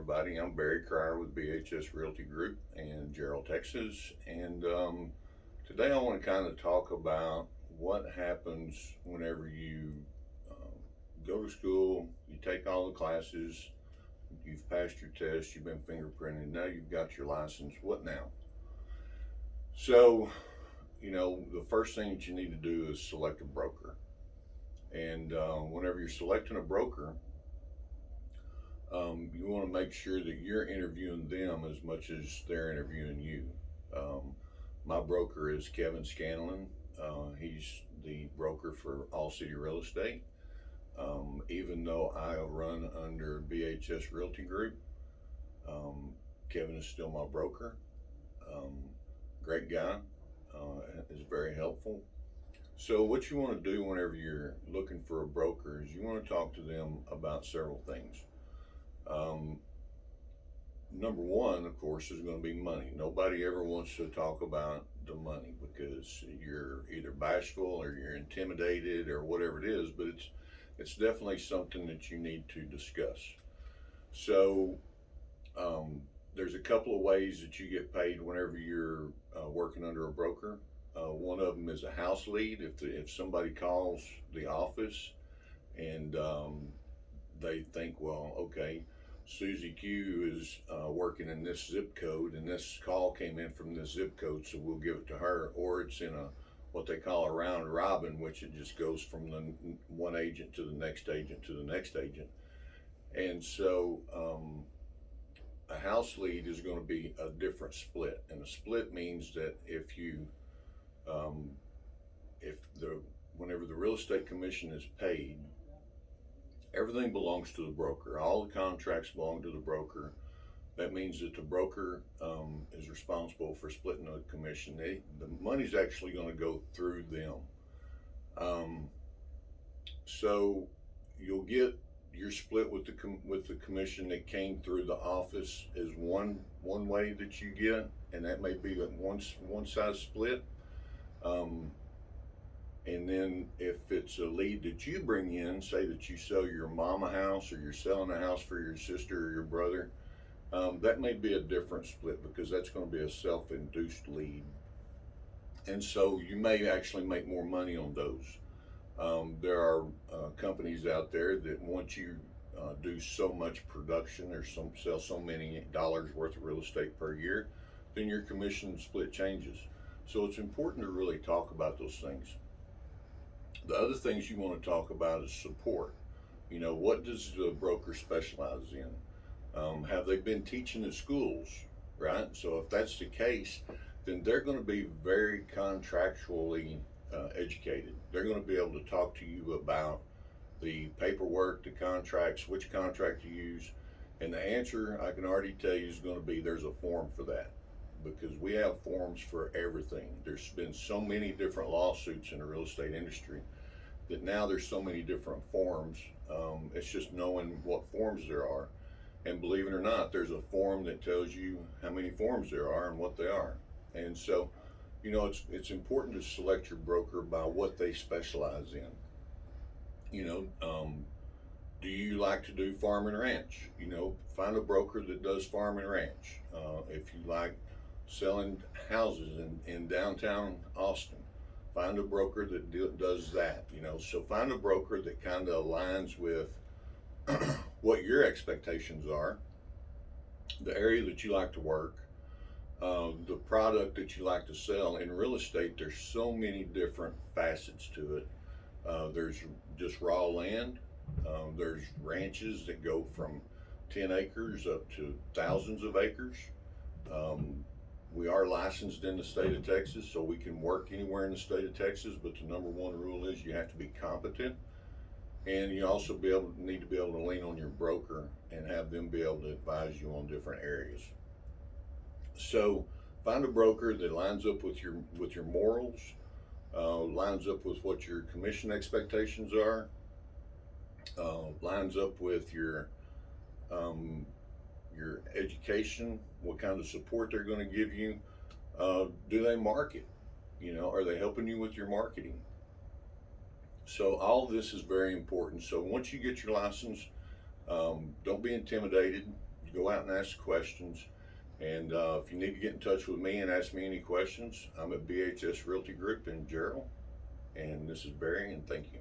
everybody. I'm Barry Cryer with BHS Realty Group in Gerald, Texas. And today I want to kind of talk about what happens whenever you go to school, you take all the classes, you've passed your test, you've been fingerprinted, now you've got your license. What now? So, the first thing that you need to do is select a broker. And whenever you're selecting a broker, you want to make sure that you're interviewing them as much as they're interviewing you. My broker is Kevin Scanlon. He's the broker for All City Real Estate. Even though I run under BHS Realty Group, Kevin is still my broker. Great guy, is very helpful. So what you want to do whenever you're looking for a broker is you want to talk to them about several things. Number one, of course, is going to be money. Nobody ever wants to talk about the money because you're either bashful or you're intimidated or whatever it is, but it's definitely something that you need to discuss. So there's a couple of ways that you get paid whenever you're working under a broker. One of them is a house lead. If somebody calls the office and they think, well, okay, Susie Q is working in this zip code, and this call came in from this zip code, so we'll give it to her. Or it's in what they call a round robin, which it just goes from the one agent to the next agent to the next agent. And so a house lead is going to be a different split, and a split means that um, whenever the real estate commission is paid, everything belongs to the broker. All the contracts belong to the broker. That means that the broker is responsible for splitting the commission. The money's actually going to go through them. So you'll get your split with the commission that came through the office is one way that you get, and that may be a one size split. And then if it's a lead that you bring in, say that you sell your mom a house or you're selling a house for your sister or your brother, that may be a different split because that's going to be a self-induced lead. And so you may actually make more money on those. There are companies out there that once you do so much production or sell so many dollars worth of real estate per year, then your commission split changes. So it's important to really talk about those things. The other things you want to talk about is support. What does the broker specialize in? Have they been teaching in schools, right? So if that's the case, then they're going to be very contractually educated. They're going to be able to talk to you about the paperwork, the contracts, which contract to use. And the answer I can already tell you is going to be there's a form for that, because we have forms for everything. There's been so many different lawsuits in the real estate industry that now there's so many different forms. It's just knowing what forms there are. And believe it or not, there's a form that tells you how many forms there are and what they are. And so, it's important to select your broker by what they specialize in. Do you like to do farm and ranch? Find a broker that does farm and ranch. If you like selling houses in downtown Austin, find a broker that does that. So find a broker that kind of aligns with what your expectations are, the area that you like to work, the product that you like to sell. In real estate, there's so many different facets to it. There's just raw land. There's ranches that go from 10 acres up to thousands of acres. We are licensed in the state of Texas, so we can work anywhere in the state of Texas, but the number one rule is you have to be competent, and you also need to be able to lean on your broker and have them be able to advise you on different areas. So find a broker that lines up with your morals, lines up with what your commission expectations are, lines up with your education, what kind of support they're going to give you. Do they market? Are they helping you with your marketing? So all this is very important. So once you get your license, don't be intimidated. go out and ask questions. And if you need to get in touch with me and ask me any questions, I'm at BHS Realty Group in Gerald. And this is Barry, and thank you.